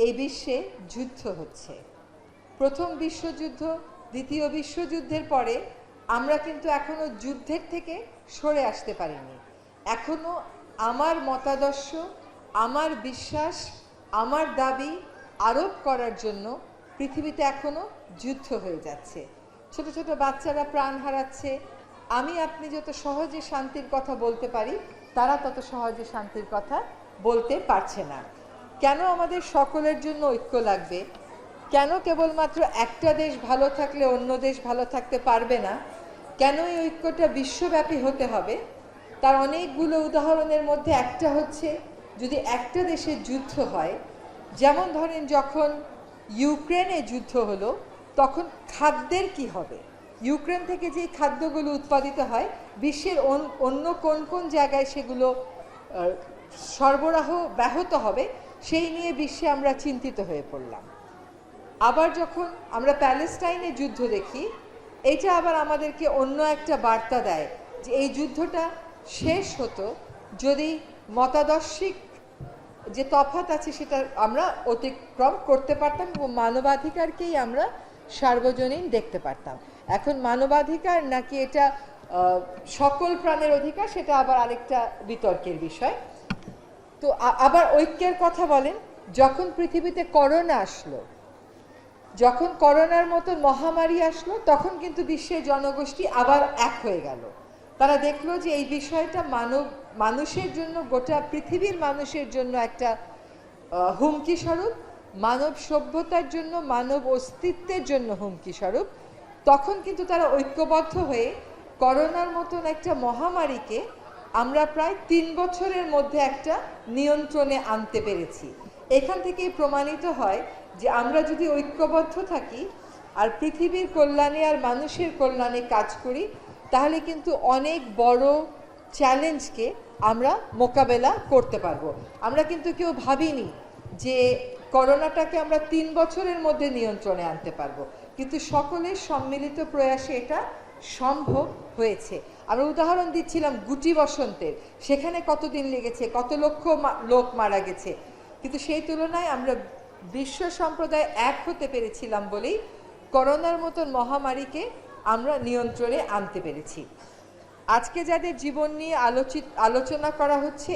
এই বিশ্বে যুদ্ধ হচ্ছে। প্রথম বিশ্বযুদ্ধ, দ্বিতীয় বিশ্বযুদ্ধের পরে আমরা কিন্তু এখনো যুদ্ধের থেকে সরে আসতে পারিনি। এখনো আমার মতাদর্শ, আমার বিশ্বাস, আমার দাবি আরোপ করার জন্য পৃথিবীতে এখনো যুদ্ধ হয়ে যাচ্ছে। ছোট ছোট বাচ্চারা প্রাণ হারাচ্ছে। আমি আপনি যত সহজে শান্তির কথা বলতে পারি, তারা তত সহজে শান্তির কথা বলতে পারছে না। কেন আমাদের সকলের জন্য ঐক্য লাগবে? কেন কেবলমাত্র একটা দেশ ভালো থাকলে অন্য দেশ ভালো থাকতে পারবে না? কেন এই ঐক্যটা বিশ্বব্যাপী হতে হবে? তার অনেকগুলো উদাহরণের মধ্যে একটা হচ্ছে, যদি একটা দেশের যুদ্ধ হয়, যেমন ধরেন যখন ইউক্রেনে যুদ্ধ হলো, তখন খাদ্যের কি হবে? ইউক্রেন থেকে যে খাদ্যগুলো উৎপাদিত হয়, বিশ্বের অন্য কোন কোন জায়গায় সেগুলো সরবরাহ ব্যাহত হবে, সেই নিয়ে বিশ্বে আমরা চিন্তিত হয়ে পড়লাম। আবার যখন আমরা প্যালেস্টাইনে যুদ্ধ দেখি, এটা আবার আমাদেরকে অন্য একটা বার্তা দেয় যে এই যুদ্ধটা শেষ হতো যদি মতাদর্শিক যে তফাৎ আছে সেটা আমরা অতিক্রম করতে পারতাম এবং মানবাধিকারকেই আমরা সার্বজনীন দেখতে পারতাম। এখন মানবাধিকার নাকি এটা সকল প্রাণের অধিকার, সেটা আবার আরেকটা বিতর্কের বিষয়। তো আবার ঐক্যের কথা বলেন, যখন পৃথিবীতে করোনা আসলো, যখন করোনার মতো মহামারী আসলো, তখন কিন্তু বিশ্বের জনগোষ্ঠী আবার এক হয়ে গেল। তারা দেখলো যে এই বিষয়টা মানুষের জন্য, গোটা পৃথিবীর মানুষের জন্য একটা হুমকি স্বরূপ, মানব সভ্যতার জন্য, মানব অস্তিত্বের জন্য হুমকি স্বরূপ। তখন কিন্তু তারা ঐক্যবদ্ধ হয়ে করোনার মতন একটা মহামারীকে আমরা প্রায় 3 বছরের মধ্যে একটা নিয়ন্ত্রণে আনতে পেরেছি। এখান থেকেই প্রমাণিত হয় যে আমরা যদি ঐক্যবদ্ধ থাকি আর পৃথিবীর কল্যাণে আর মানুষের কল্যাণে কাজ করি, তাহলে কিন্তু অনেক বড় চ্যালেঞ্জকে আমরা মোকাবেলা করতে পারবো। আমরা কিন্তু কেউ ভাবিনি যে করোনাটাকে আমরা 3 বছরের মধ্যে নিয়ন্ত্রণে আনতে পারবো, কিন্তু সকলের সম্মিলিত প্রয়াসে এটা সম্ভব হয়েছে। আমরা উদাহরণ দিচ্ছিলাম গুটি বসন্তের, সেখানে কতদিন লেগেছে, কত লক্ষ লোক মারা গেছে, কিন্তু সেই তুলনায় আমরা বিশ্ব সম্প্রদায় এক হতে পেরেছিলাম বলেই করোনার মতন মহামারীকে আমরা নিয়ন্ত্রণে আনতে পেরেছি। আজকে যাদের জীবন নিয়ে আলোচনা করা হচ্ছে,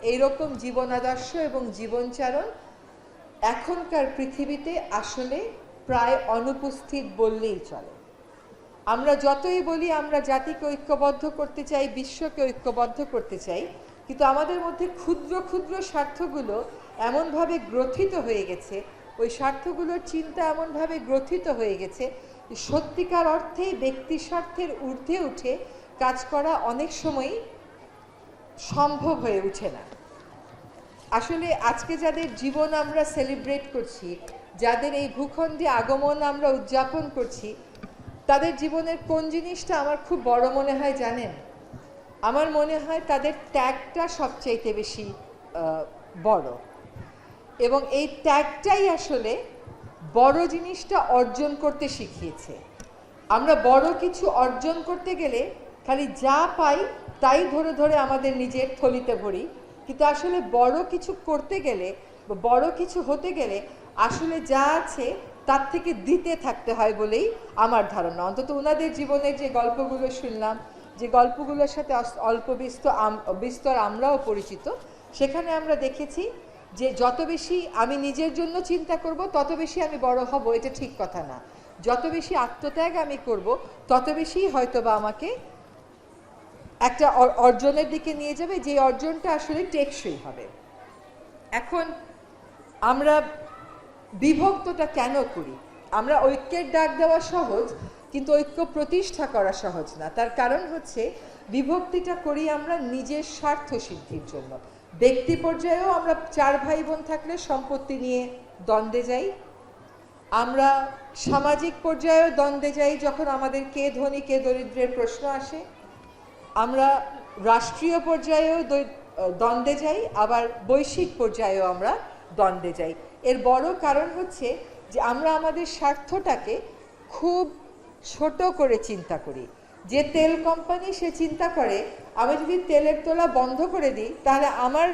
এইরকম জীবন আদর্শ এবং জীবনচারণ এখনকার পৃথিবীতে আসলে প্রায় অনুপস্থিত বললেই চলে। আমরা যতই বলি আমরা জাতিকে ঐক্যবদ্ধ করতে চাই, বিশ্বকে ঐক্যবদ্ধ করতে চাই, কিন্তু আমাদের মধ্যে ক্ষুদ্র ক্ষুদ্র স্বার্থগুলো এমনভাবে গ্রথিত হয়ে গেছে, ওই স্বার্থগুলোর চিন্তা এমনভাবে গ্রথিত হয়ে গেছে, সত্যিকার অর্থেই ব্যক্তি স্বার্থের ঊর্ধ্বে উঠে কাজ করা অনেক সময়ই সম্ভব হয়ে ওঠে না। আসলে আজকে যাদের জীবন আমরা সেলিব্রেট করছি, যাদের এই ভূখণ্ডে আগমন আমরা উদযাপন করছি, তাদের জীবনের কোন জিনিসটা আমার খুব বড় মনে হয় জানেন? আমার মনে হয় তাদের ত্যাগটা সবচাইতে বেশি বড়, এবং এই ত্যাগটাই আসলে বড় জিনিসটা অর্জন করতে শিখিয়েছে। আমরা বড় কিছু অর্জন করতে গেলে খালি যা পাই তাই ধরে ধরে আমাদের নিজের থলিতে ভরি, কিন্তু আসলে বড় কিছু করতে গেলে, বড় কিছু হতে গেলে আসলে যা আছে তার থেকে দিতে থাকতে হয় বলেই আমার ধারণা। অন্তত ওনাদের জীবনের যে গল্পগুলো শুনলাম, যে গল্পগুলোর সাথে অল্প বিস্তর আমরাও পরিচিত, সেখানে আমরা দেখেছি যে যত বেশি আমি নিজের জন্য চিন্তা করব তত বেশি আমি বড় হব, এটা ঠিক কথা না। যত বেশি আত্মত্যাগ আমি করব তত বেশি হয়তোবা আমাকে একটা অর্জনের দিকে নিয়ে যাবে, যে অর্জনটা আসলে টেকসই হবে। এখন আমরা বিভক্তটা কেন করি? আমরা ঐক্যের ডাক দেওয়া সহজ, কিন্তু ঐক্য প্রতিষ্ঠা করা সহজ না। তার কারণ হচ্ছে বিভক্তিটা করি আমরা নিজের স্বার্থ সিদ্ধির জন্য। ব্যক্তি পর্যায়েও আমরা 4 ভাই বোন থাকলে সম্পত্তি নিয়ে দ্বন্দ্বে যাই, আমরা সামাজিক পর্যায়েও দ্বন্দ্বে যাই যখন আমাদের কে ধনী কে দরিদ্রের প্রশ্ন আসে, আমরা রাষ্ট্রীয় পর্যায়েও দ্বন্দ্বে যাই, আবার বৈশ্বিক পর্যায়েও আমরা দ্বন্দ্বে যাই। এর বড় কারণ হচ্ছে যে আমরা আমাদের স্বার্থটাকে খুব ছোট করে চিন্তা করি। যে তেল কোম্পানি সে চিন্তা করে আমি যদি তেলের তোলা বন্ধ করে দিই তাহলে আমার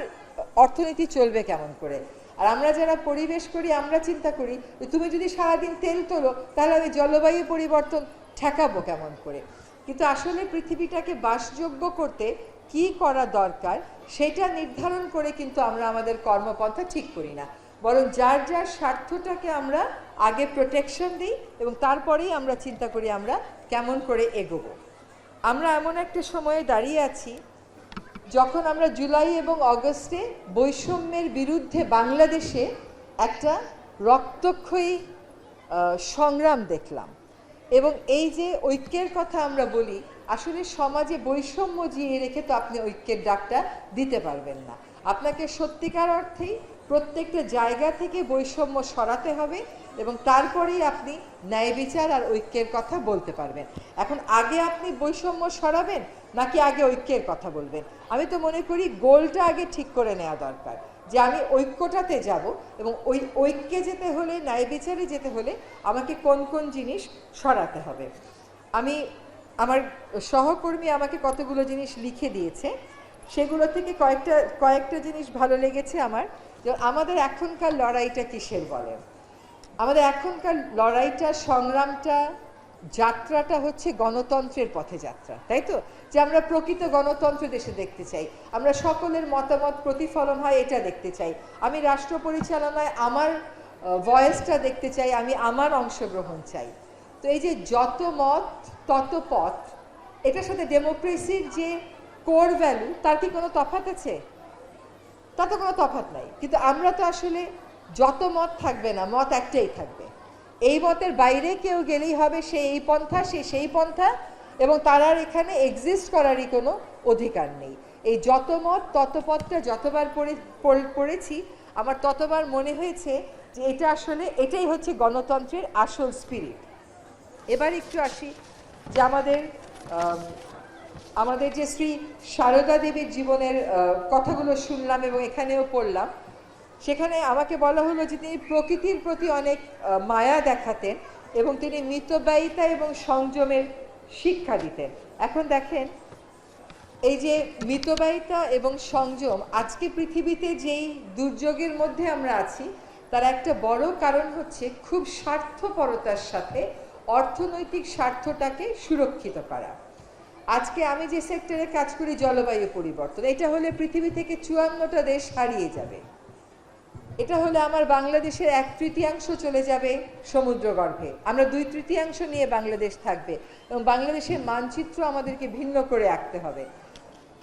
অর্থনীতি চলবে কেমন করে। আর আমরা যারা পরিবেশ করি আমরা চিন্তা করি তুমি যদি সারাদিন তেল তোলো তাহলে আমি জলবায়ু পরিবর্তন ঠেকাবো কেমন করে। কিন্তু আসলে পৃথিবীটাকে বাসযোগ্য করতে কি করা দরকার সেটা নির্ধারণ করে কিন্তু আমরা আমাদের কর্মপন্থা ঠিক করি না, বরং যার যার স্বার্থটাকে আমরা আগে প্রোটেকশন দিই এবং তারপরেই আমরা চিন্তা করি আমরা কেমন করে এগোবো। আমরা এমন একটা সময়ে দাঁড়িয়ে আছি যখন আমরা জুলাই এবং অগস্টে বৈষম্যের বিরুদ্ধে বাংলাদেশে একটা রক্তক্ষয়ী সংগ্রাম দেখলাম। এবং এই যে ঐক্যের কথা আমরা বলি, আসলে সমাজে বৈষম্য জিয়ে রেখে তো আপনি ঐক্যের ডাকটা দিতে পারবেন না। আপনাকে সত্যিকার অর্থেই প্রত্যেকটা জায়গা থেকে বৈষম্য সরাতে হবে এবং তারপরেই আপনি ন্যায় বিচার আর ঐক্যের কথা বলতে পারবেন। এখন আগে আপনি বৈষম্য সরাবেন নাকি আগে ঐক্যের কথা বলবেন? আমি তো মনে করি গোলটা আগে ঠিক করে নেওয়া দরকার যে আমি ঐক্যটাতে যাব এবং ওই ঐক্যে যেতে হলে, ন্যায় বিচারে যেতে হলে আমাকে কোন কোন জিনিস সরাতে হবে। আমার সহকর্মী আমাকে কতগুলো জিনিস লিখে দিয়েছে, সেগুলো থেকে কয়েকটা জিনিস ভালো লেগেছে আমার। আমাদের এখনকার লড়াইটা কিসের বলেন? আমাদের এখনকার লড়াইটা, সংগ্রামটা, যাত্রাটা হচ্ছে গণতন্ত্রের পথে যাত্রা, তাই তো? যে আমরা প্রকৃত গণতন্ত্র দেশে দেখতে চাই, আমরা সকলের মতামত প্রতিফলন হয় এটা দেখতে চাই, আমি রাষ্ট্র পরিচালনায় আমার ভয়েসটা দেখতে চাই, আমি আমার অংশগ্রহণ চাই। তো এই যে যত মত তত পথ, এটার সাথে ডেমোক্রেসির যে কোর ভ্যালু তার কি কোনো তফাৎ আছে? তা তো কোনো তফাৎ নাই। কিন্তু আমরা তো আসলে যত মত থাকবে না, মত একটাই থাকবে, এই মতের বাইরে কেউ গেলেই হবে সে এই পন্থা, সে সেই পন্থা, এবং তার আর এখানে এক্সিস্ট করারই কোনো অধিকার নেই। এই যত মত তত পথটা যতবার পড়েছি আমার ততবার মনে হয়েছে যে এটা আসলে এটাই হচ্ছে গণতন্ত্রের আসল স্পিরিট। এবার একটু আসি যে আমাদের যে শ্রী সারদা দেবীর জীবনের কথাগুলো শুনলাম এবং এখানেও পড়লাম, সেখানে আমাকে বলা হলো যে তিনি প্রকৃতির প্রতি অনেক মায়া দেখাতেন এবং তিনি মিতব্যয়িতা এবং সংযমের শিক্ষা দিতেন। এখন দেখেন, এই যে মিতব্যয়িতা এবং সংযম, আজকে পৃথিবীতে যেই দুর্যোগের মধ্যে আমরা আছি তার একটা বড় কারণ হচ্ছে খুব স্বার্থপরতার সাথে অর্থনৈতিক স্বার্থটাকে সুরক্ষিত করা। আজকে আমি যে সেক্টরে কাজ করি, জলবায়ু পরিবর্তন, এটা হলে পৃথিবী থেকে 54টা দেশ হারিয়ে যাবে। এটা হলে আমার বাংলাদেশের 1/3 চলে যাবে সমুদ্রগর্ভে, আমরা 2/3 নিয়ে বাংলাদেশ থাকবে এবং বাংলাদেশের মানচিত্র আমাদেরকে ভিন্ন করে আঁকতে হবে।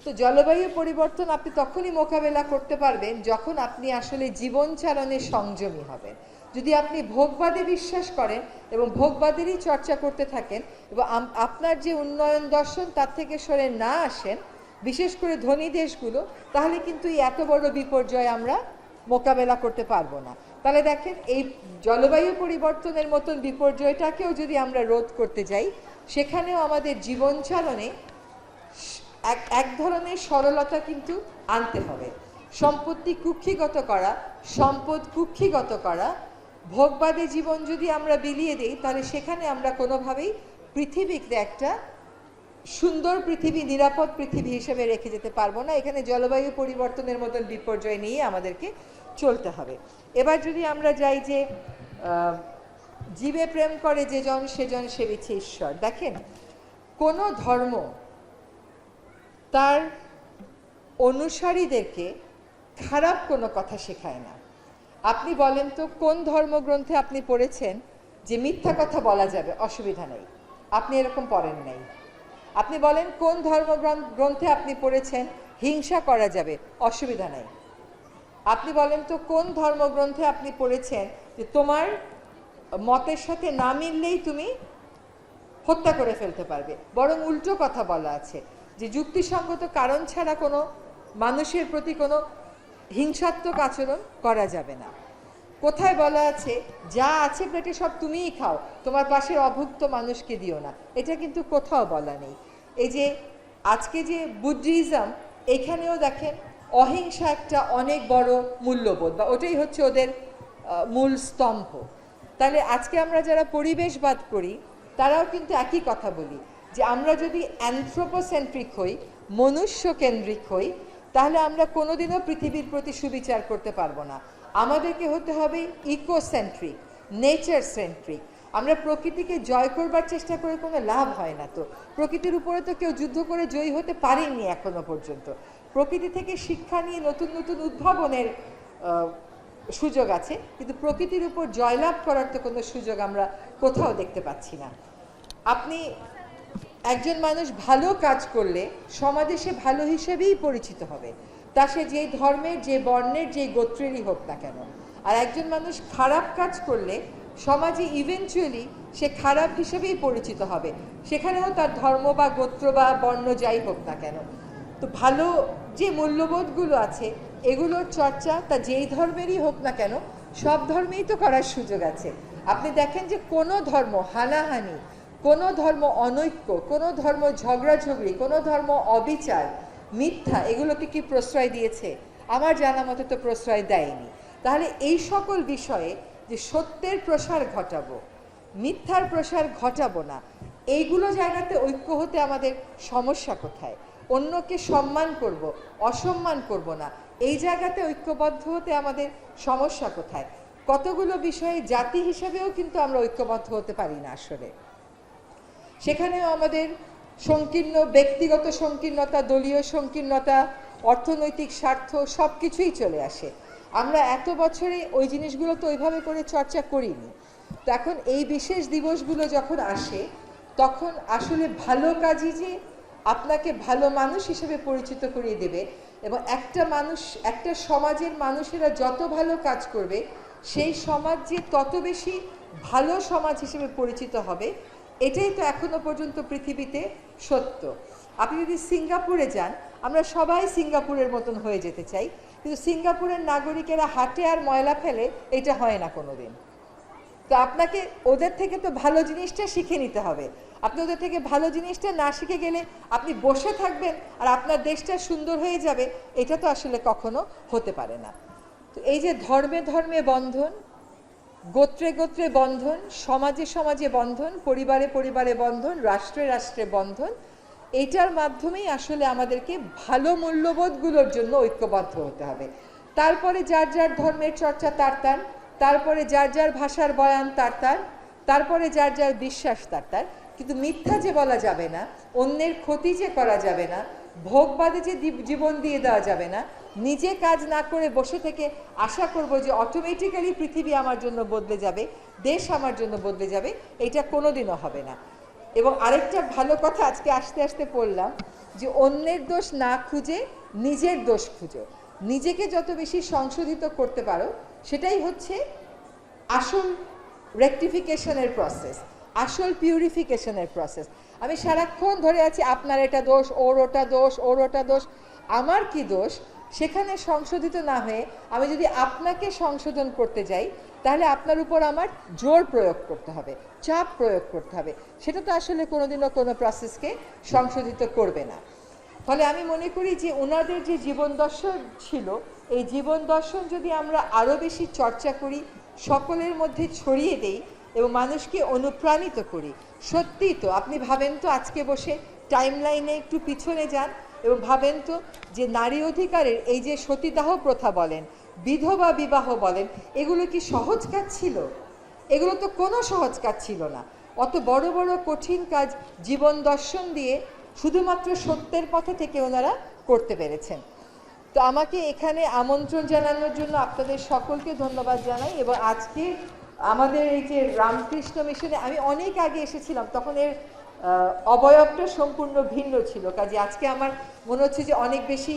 তো জলবায়ু পরিবর্তন আপনি তখনই মোকাবেলা করতে পারবেন যখন আপনি আসলে জীবন চালনে সংযমী হবেন। যদি আপনি ভোগবাদে বিশ্বাস করেন এবং ভোগবাদেরই চর্চা করতে থাকেন এবং আপনার যে উন্নয়ন দর্শন তার থেকে সরে না আসেন, বিশেষ করে ধনী দেশগুলো, তাহলে কিন্তু এই এত বড় বিপর্যয় আমরা মোকাবেলা করতে পারবো না। তাহলে দেখেন, এই জলবায়ু পরিবর্তনের মতন বিপর্যয়টাকেও যদি আমরা রোধ করতে যাই, সেখানেও আমাদের জীবন চালনে এক ধরনের সরলতা কিন্তু আনতে হবে। সম্পত্তি কুক্ষিগত করা, সম্পদ কুক্ষিগত করা, ভোগবাদী জীবন যদি আমরা বিলিয়ে দিই, তাহলে সেখানে আমরা কোনোভাবেই পৃথিবীকে একটা সুন্দর পৃথিবী, নিরাপদ পৃথিবী হিসেবে রেখে যেতে পারবো না। এখানে জলবায়ু পরিবর্তনের মতন বিপর্যয় নিয়ে আমাদেরকে চলতে হবে। এবার যদি আমরা যাই যে জীবে প্রেম করে যেজন সেজন সেবিছে ঈশ্বর, দেখেন, কোনো ধর্ম তার অনুসারীদেরকে খারাপ কোনো কথা শেখায় না। আপনি বলেন তো কোন ধর্মগ্রন্থে আপনি পড়েছেন যে মিথ্যা কথা বলা যাবে, অসুবিধা নেই, আপনি এরকম পড়েন নাই। আপনি বলেন কোন ধর্মগ্রন্থে আপনি পড়েছেন হিংসা করা যাবে, অসুবিধা নাই। আপনি বলেন তো কোন ধর্মগ্রন্থে আপনি পড়েছেন যে তোমার মতের সাথে না মিললেই তুমি হত্যা করে ফেলতে পারবে। বরং উল্টো কথা বলা আছে যে যুক্তিসঙ্গত কারণ ছাড়া কোনো মানুষের প্রতি কোনো হিংসাত্মক আচরণ করা যাবে না। কোথায় বলা আছে যা আছে পেটে সব তুমিই খাও, তোমার পাশের অভুক্ত মানুষকে দিও না, এটা কিন্তু কোথাও বলা নেই। এই যে আজকে যে বুদ্ধিজম, এখানেও দেখেন অহিংসা একটা অনেক বড় মূল্যবোধ, বা ওটাই হচ্ছে ওদের মূল স্তম্ভ। তাহলে আজকে আমরা যারা পরিবেশবাদ করি তারাও কিন্তু একই কথা বলি যে আমরা যদি অ্যানথ্রোপোসেন্ট্রিক হই, মনুষ্য কেন্দ্রিক হই, তাহলে আমরা কোনোদিনও পৃথিবীর প্রতি সুবিচার করতে পারবো না। আমাদেরকে হতে হবে ইকোসেন্ট্রিক, নেচার সেন্ট্রিক। আমরা প্রকৃতিকে জয় করবার চেষ্টা করে কোনো লাভ হয় না। তো প্রকৃতির উপরে তো কেউ যুদ্ধ করে জয়ী হতে পারেনি এখনো পর্যন্ত। প্রকৃতি থেকে শিক্ষা নিয়ে নতুন নতুন উদ্ভাবনের সুযোগ আছে, কিন্তু প্রকৃতির উপর জয়লাভ করার তো কোনো সুযোগ আমরা কোথাও দেখতে পাচ্ছি না। আপনি একজন মানুষ ভালো কাজ করলে সমাজে সে ভালো হিসেবেই পরিচিত হবে, তা সে যেই ধর্মের, যে বর্ণের, যে গোত্রেরই হোক না কেন। আর একজন মানুষ খারাপ কাজ করলে সমাজে ইভেনচুয়ালি সে খারাপ হিসেবেই পরিচিত হবে, সেখানেও তার ধর্ম বা গোত্র বা বর্ণ যাই হোক না কেন। তো ভালো যে মূল্যবোধগুলো আছে এগুলোর চর্চা তা যেই ধর্মেরই হোক না কেন, সব ধর্মেই তো করার সুযোগ আছে। আপনি দেখেন যে কোনো ধর্ম হানাহানি, কোনো ধর্ম অনৈক্য, কোনো ধর্ম ঝগড়াঝগড়ি, কোনো ধর্ম অবিচার, মিথ্যা, এগুলোকে কি প্রশ্রয় দিয়েছে? আমার জানা মতে তো প্রশ্রয় দেয়নি। তাহলে এই সকল বিষয়ে যে সত্যের প্রসার ঘটাবো, মিথ্যার প্রসার ঘটাবো না, এইগুলো জায়গাতে ঐক্য হতে আমাদের সমস্যা কোথায়? অন্যকে সম্মান করব, অসম্মান করব না, এই জায়গাতে ঐক্যবদ্ধ হতে আমাদের সমস্যা কোথায়? কতগুলো বিষয়ে জাতি হিসেবেও কিন্তু আমরা ঐক্যবদ্ধ হতে পারি না আসলে। সেখানেও আমাদের সংকীর্ণ ব্যক্তিগত সংকীর্ণতা, দলীয় সংকীর্ণতা, অর্থনৈতিক স্বার্থ সব কিছুই চলে আসে। আমরা এত বছরে ওই জিনিসগুলো তো ওইভাবে করে চর্চা করিনি। তো এখন এই বিশেষ দিবসগুলো যখন আসে, তখন আসলে ভালো কাজই যে আপনাকে ভালো মানুষ হিসেবে পরিচিত করিয়ে দেবে, এবং একটা মানুষ, একটা সমাজের মানুষেরা যত ভালো কাজ করবে সেই সমাজ যে তত বেশি ভালো সমাজ হিসেবে পরিচিত হবে, এটাই তো এখনো পর্যন্ত পৃথিবীতে সত্য। আপনি যদি সিঙ্গাপুরে যান, আমরা সবাই সিঙ্গাপুরের মতন হয়ে যেতে চাই, কিন্তু সিঙ্গাপুরের নাগরিকেরা হাটে আর ময়লা ফেলে, এটা হয় না কোনোদিন। তো আপনাকে ওদের থেকে তো ভালো জিনিসটা শিখে নিতে হবে। আপনি ওদের থেকে ভালো জিনিসটা না শিখে গেলে আপনি বসে থাকবেন আর আপনার দেশটা সুন্দর হয়ে যাবে, এটা তো আসলে কখনো হতে পারে না। তো এই যে ধর্মে ধর্মে বন্ধন, গোত্রে গোত্রে বন্ধন, সমাজে সমাজে বন্ধন, পরিবারে পরিবারে বন্ধন, রাষ্ট্রে রাষ্ট্রে বন্ধন, এইটার মাধ্যমেই আসলে আমাদেরকে ভালো মূল্যবোধগুলোর জন্য ঐক্যবদ্ধ হতে হবে। তারপরে যার যার ধর্মের চর্চা তার তার, তারপরে যার যার ভাষার বয়ান তার তার, তারপরে যার যার বিশ্বাস তার তার, কিন্তু মিথ্যা যে বলা যাবে না, অন্যের ক্ষতি যে করা যাবে না, ভোগবাদে যে জীবন দিয়ে দেওয়া যাবে না, নিজে কাজ না করে বসে থেকে আশা করব যে অটোমেটিক্যালি পৃথিবী আমার জন্য বদলে যাবে, দেশ আমার জন্য বদলে যাবে, এটা কোনোদিনও হবে না। এবং আরেকটা ভালো কথা আজকে আস্তে আস্তে পড়লাম যে অন্যের দোষ না খুঁজে নিজের দোষ খুঁজো। নিজেকে যত বেশি সংশোধিত করতে পারো, সেটাই হচ্ছে আসল রেকটিফিকেশনের প্রসেস, আসল পিউরিফিকেশনের প্রসেস। আমি সারাক্ষণ ধরে আছি আপনার এটা দোষ, ওর ওটা দোষ, ওর ওটা দোষ, আমার কি দোষ? সেখানে সংশোধিত না হয়ে আমি যদি আপনাকে সংশোধন করতে যাই, তাহলে আপনার উপর আমার জোর প্রয়োগ করতে হবে, চাপ প্রয়োগ করতে হবে, সেটা তো আসলে কোনোদিনও কোনো প্রসেসকে সংশোধিত করবে না। ফলে আমি মনে করি যে ওনাদের যে জীবন দর্শন ছিল, এই জীবন দর্শন যদি আমরা আরও বেশি চর্চা করি, সকলের মধ্যে ছড়িয়ে দেই এবং মানুষকে অনুপ্রাণিত করি, সত্যিই তো আপনি ভাবেন তো, আজকে বসে টাইম লাইনে একটু পিছনে যান এবং ভাবেন তো যে নারী অধিকারের এই যে সতীদাহ প্রথা বলেন, বিধবা বিবাহ বলেন, এগুলো কি সহজ কাজ ছিল? এগুলো তো কোনো সহজ কাজ ছিল না। অত বড় বড় কঠিন কাজ জীবন দর্শন দিয়ে শুধুমাত্র সত্যের পথে থেকে ওনারা করতে পেরেছেন। তো আমাকে এখানে আমন্ত্রণ জানানোর জন্য আপনাদের সকলকে ধন্যবাদ জানাই। এবং আজকে আমাদের এই যে রামকৃষ্ণ মিশনে আমি অনেক আগে এসেছিলাম, তখন এর অবয়বটা সম্পূর্ণ ভিন্ন ছিল, কাজে আজকে আমার মনে হচ্ছে যে অনেক বেশি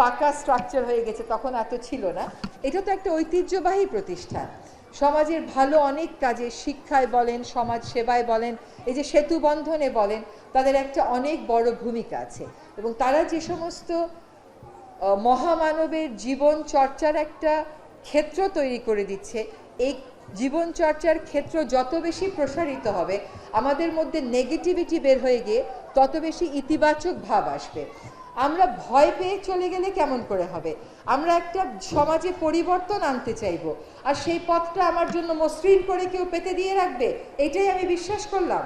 পাকা স্ট্রাকচার হয়ে গেছে, তখন এত ছিল না। এটা তো একটা ঐতিহ্যবাহী প্রতিষ্ঠান, সমাজের ভালো অনেক কাজে, শিক্ষায় বলেন, সমাজ সেবায় বলেন, এই যে সেতু বন্ধনে বলেন, তাদের একটা অনেক বড় ভূমিকা আছে। এবং তারা যে সমস্ত মহামানবের জীবন চর্চার একটা ক্ষেত্র তৈরি করে দিচ্ছে, এই জীবন চর্চার ক্ষেত্র যত বেশি প্রসারিত হবে, আমাদের মধ্যে নেগেটিভিটি বের হয়ে গিয়ে তত বেশি ইতিবাচক ভাব আসবে। আমরা ভয় পেয়ে চলে গেলে কেমন করে হবে? আমরা একটা সমাজে পরিবর্তন আনতে চাইব, আর সেই পথটা আমার জন্য মসৃণ করে কেউ পেতে দিয়ে রাখবে, এটাই আমি বিশ্বাস করলাম।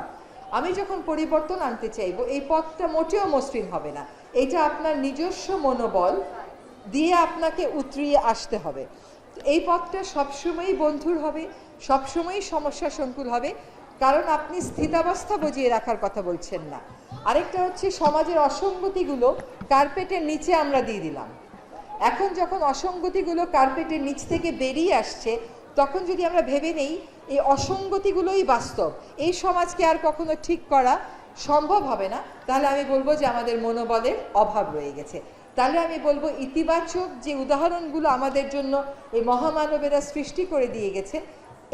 আমি যখন পরিবর্তন আনতে চাইব, এই পথটা মোটেও মসৃণ হবে না। এটা আপনার নিজস্ব মনোবল দিয়ে আপনাকে উতরিয়ে আসতে হবে। এই পথটা সবসময়ই বন্ধুর হবে, সবসময়ই সমস্যা সংকুল হবে, কারণ আপনি স্থিতাবস্থা বজিয়ে রাখার কথা বলছেন না। আরেকটা হচ্ছে সমাজের অসঙ্গতিগুলো কার্পেটের নিচে আমরা দিয়ে দিলাম। এখন যখন অসঙ্গতিগুলো কার্পেটের নিচ থেকে বেরিয়ে আসছে, তখন যদি আমরা ভেবে নেই এই অসঙ্গতিগুলোই বাস্তব, এই সমাজকে আর কখনো ঠিক করা সম্ভব হবে না, তাহলে আমি বলবো যে আমাদের মনোবলের অভাব রয়ে গেছে। তাহলে আমি বলবো ইতিবাচক যে উদাহরণগুলো আমাদের জন্য এই মহামানবেরা সৃষ্টি করে দিয়ে গেছে,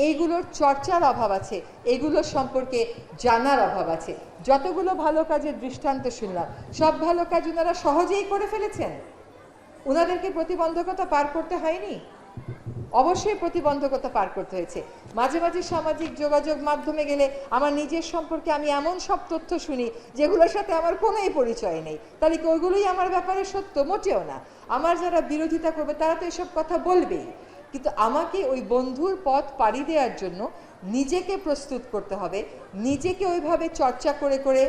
এইগুলোর চর্চার অভাব আছে, এগুলোর সম্পর্কে জানার অভাব আছে। যতগুলো ভালো কাজের দৃষ্টান্ত শুনলাম, সব ভালো কাজ ওনারা সহজেই করে ফেলেছেন, ওনাদেরকে প্রতিবন্ধকতা পার করতে হয়নি। অবশ্যই প্রতিবন্ধকতা পার করতে হয়েছে। মাঝে মাঝে সামাজিক যোগাযোগ মাধ্যমে গেলে আমার নিজের সম্পর্কে আমি এমন সব তথ্য শুনি যেগুলোর সাথে আমার কোনোই পরিচয় নেই, তাহলে কি ওইগুলোই আমার ব্যাপারে সত্য? মোটেও না। আমার যারা বিরোধিতা করবে তারা তো এসব কথা বলবেই, কিন্তু আমাকে ওই বন্ধুর পথ পাড়ি দেওয়ার জন্য নিজেকে প্রস্তুত করতে হবে, নিজেকে ওইভাবে চর্চা করে করে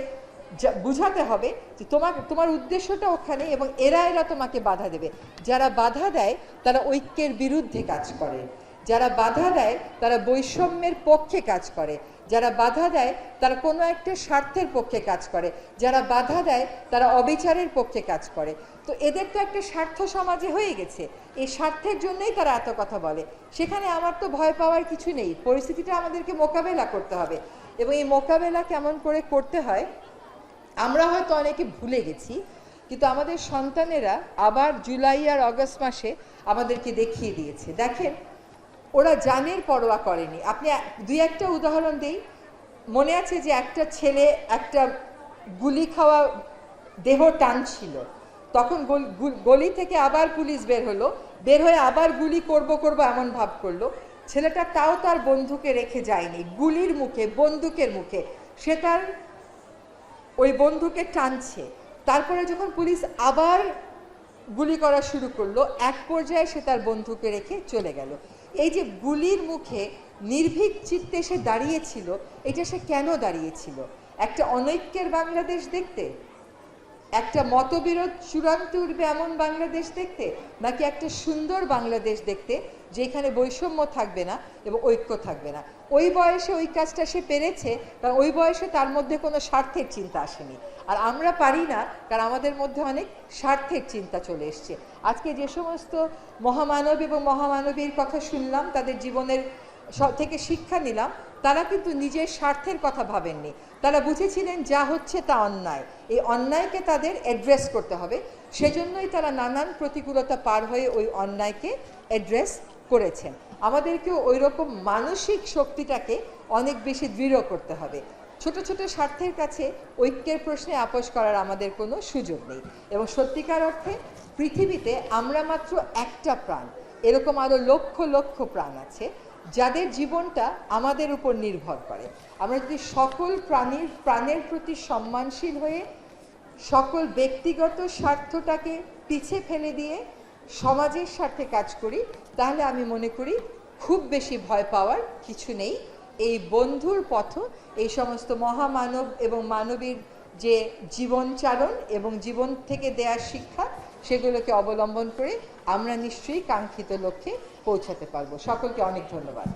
বুঝাতে হবে যে তোমার উদ্দেশ্যটা ওখানে, এবং এরা তোমাকে বাধা দেবে। যারা বাধা দেয় তারা ঐক্যের বিরুদ্ধে কাজ করে, যারা বাধা দেয় তারা বৈষম্যের পক্ষে কাজ করে, যারা বাধা দেয় তারা কোনো একটা স্বার্থের পক্ষে কাজ করে, যারা বাধা দেয় তারা অবিচারের পক্ষে কাজ করে। তো এদের তো একটা স্বার্থ সমাজে হয়ে গেছে, এই স্বার্থের জন্যই তারা এত কথা বলে। সেখানে আমার তো ভয় পাওয়ার কিছু নেই, পরিস্থিতিটা আমাদেরকে মোকাবেলা করতে হবে, এবং এই মোকাবেলা কেমন করে করতে হয় আমরা হয়তো অনেকে ভুলে গেছি, কিন্তু আমাদের সন্তানেরা আবার জুলাই আর আগস্ট মাসে আমাদেরকে দেখিয়ে দিয়েছে। দেখেন, ওরা জানের পরোয়া করেনি। আপনি দুই একটা উদাহরণ দেই। মনে আছে যে একটা ছেলে একটা গুলি খাওয়া দেহ টানছিল, তখন গলি থেকে আবার পুলিশ বের হলো, বের হয়ে আবার গুলি করব এমন ভাব করলো। ছেলেটা তাও তার বন্ধুকে রেখে যায়নি, গুলির মুখে, বন্দুকের মুখে সে তার ওই বন্ধুকে টানছে। তারপরে যখন পুলিশ আবার গুলি করা শুরু করলো, এক পর্যায়ে সে তার বন্ধুকে রেখে চলে গেল। এই যে গুলির মুখে নির্ভীক চিত্তে সে দাঁড়িয়েছিল, এটা সে কেন দাঁড়িয়েছিল? একটা অনৈক্যের বাংলাদেশ দেখতে, একটা মতবিরোধ চূড়ান্ত উঠবে এমন বাংলাদেশ দেখতে, নাকি একটা সুন্দর বাংলাদেশ দেখতে যেখানে বৈষম্য থাকবে না এবং ঐক্য থাকবে না? ওই বয়সে ওই কাজটা সে পেরেছে, কারণ ওই বয়সে তার মধ্যে কোনো স্বার্থের চিন্তা আসেনি। আর আমরা পারি না, কারণ আমাদের মধ্যে অনেক স্বার্থের চিন্তা চলে এসছে। আজকে যে সমস্ত মহামানব এবং মহামানবীর কথা শুনলাম, তাদের জীবনের থেকে শিক্ষা নিলাম, তারা কিন্তু নিজের স্বার্থের কথা ভাবেননি। তারা বুঝেছিলেন যা হচ্ছে তা অন্যায়, এই অন্যায়কে তাদের অ্যাড্রেস করতে হবে। সেজন্যই তারা নানান প্রতিকূলতা পার হয়ে ওই অন্যায়কে অ্যাড্রেস করেছেন। আমাদেরকেও ওই রকম মানসিক শক্তিটাকে অনেক বেশি দৃঢ় করতে হবে। ছোট ছোট স্বার্থের কাছে ঐক্যের প্রশ্নে আপোষ করার আমাদের কোনো সুযোগ নেই। এবং সত্যিকার অর্থে পৃথিবীতে আমরা মাত্র একটা প্রাণ, এরকম আরও লক্ষ লক্ষ প্রাণ আছে যাদের জীবনটা আমাদের উপর নির্ভর করে। আমরা যদি সকল প্রাণের প্রতি সম্মানশীল হয়ে সকল ব্যক্তিগত স্বার্থটাকে পিছে ফেলে দিয়ে সমাজের স্বার্থে কাজ করি, তাহলে আমি মনে করি খুব বেশি ভয় পাওয়ার কিছু নেই। এই বন্ধুর পথ, এই সমস্ত মহামানব এবং মানবীর যে জীবনচারণ এবং জীবন থেকে দেওয়ার শিক্ষা, সেগুলোকে অবলম্বন করে আমরা নিশ্চয়ই কাঙ্ক্ষিত লক্ষ্যে পৌঁছাতে পারবো। সকলকে অনেক ধন্যবাদ।